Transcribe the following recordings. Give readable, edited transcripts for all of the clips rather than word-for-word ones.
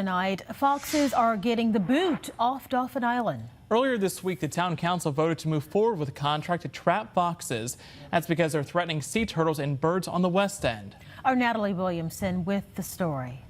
Tonight, foxes are getting the boot off Dauphin Island. Earlier this week, the town council voted to move forward with a contract to trap foxes. That's because they're threatening sea turtles and birds on the west end. Our Natalie Williamson with the story.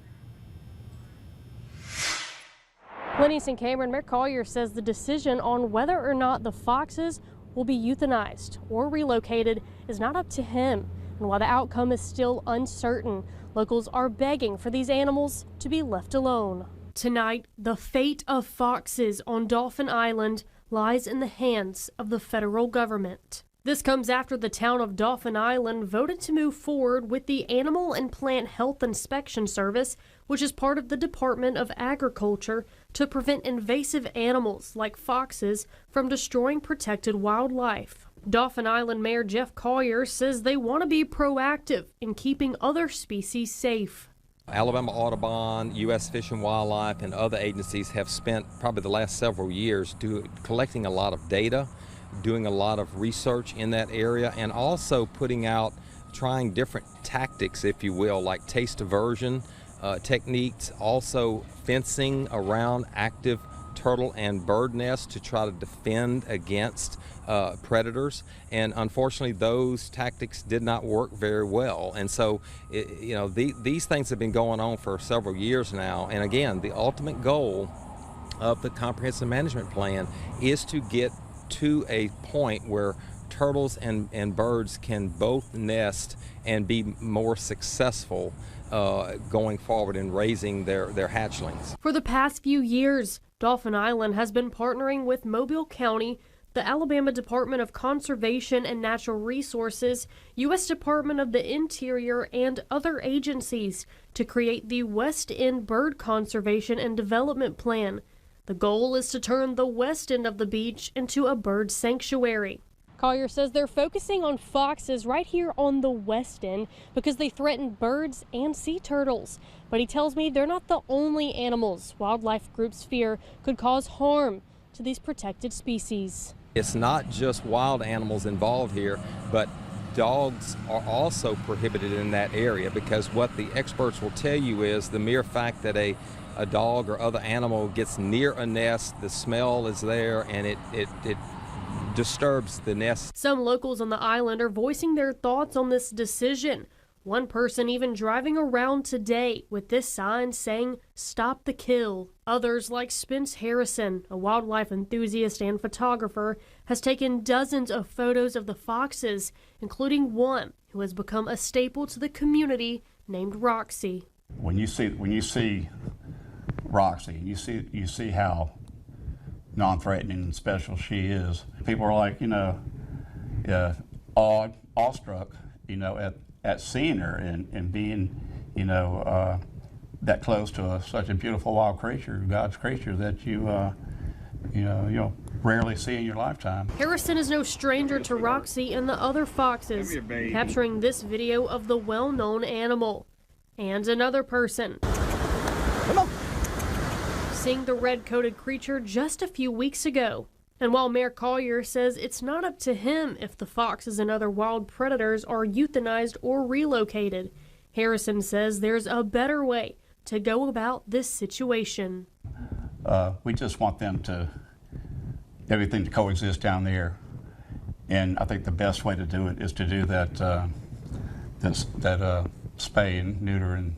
Lenny St. Cameron, Mayor Collier says the decision on whether or not the foxes will be euthanized or relocated is not up to him. And while the outcome is still uncertain, locals are begging for these animals to be left alone. Tonight, the fate of foxes on Dauphin Island lies in the hands of the federal government. This comes after the town of Dauphin Island voted to move forward with the Animal and Plant Health Inspection Service, which is part of the Department of Agriculture, to prevent invasive animals like foxes from destroying protected wildlife. Dauphin Island Mayor Jeff Collier says they want to be proactive in keeping other species safe. Alabama Audubon, U.S. Fish and Wildlife, and other agencies have spent probably the last several years collecting a lot of data, doing a lot of research in that area, and also trying different tactics, if you will, like taste aversion techniques, also fencing around active turtle and bird nests to try to defend against predators, and unfortunately those tactics did not work very well. And so these things have been going on for several years now, and again, the ultimate goal of the comprehensive management plan is to get to a point where turtles and birds can both nest and be more successful going forward in raising their hatchlings. For the past few years, Dauphin Island has been partnering with Mobile County, the Alabama Department of Conservation and Natural Resources, U.S. Department of the Interior, and other agencies to create the West End Bird Conservation and Development Plan. The goal is to turn the west end of the beach into a bird sanctuary. Collier says they're focusing on foxes right here on the west end because they threaten birds and sea turtles. But he tells me they're not the only animals wildlife groups fear could cause harm to these protected species. It's not just wild animals involved here, but dogs are also prohibited in that area, because what the experts will tell you is the mere fact that a dog or other animal gets near a nest, the smell is there, and it disturbs the nest. Some locals on the island are voicing their thoughts on this decision. One person even driving around today with this sign saying, "Stop the kill." Others, like Spence Harrison, a wildlife enthusiast and photographer, has taken dozens of photos of the foxes, including one who has become a staple to the community named Roxy. When you see Roxy, you see how non-threatening and special she is. People are like, awestruck, at seeing her and being, that close to such a beautiful wild creature, God's creature that you'll rarely see in your lifetime. Harrison is no stranger to Roxy and the other foxes, capturing this video of the well-known animal. And another person seeing the red-coated creature just a few weeks ago. And while Mayor Collier says it's not up to him if the foxes and other wild predators are euthanized or relocated, Harrison says there's a better way to go about this situation. We just want everything to coexist down there. And I think the best way to do it is to do that spay and neuter and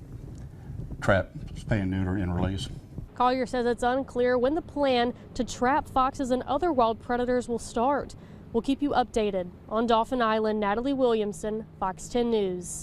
spay and neuter and release. Collier says it's unclear when the plan to trap foxes and other wild predators will start. We'll keep you updated. On Dauphin Island, Natalie Williamson, Fox 10 News.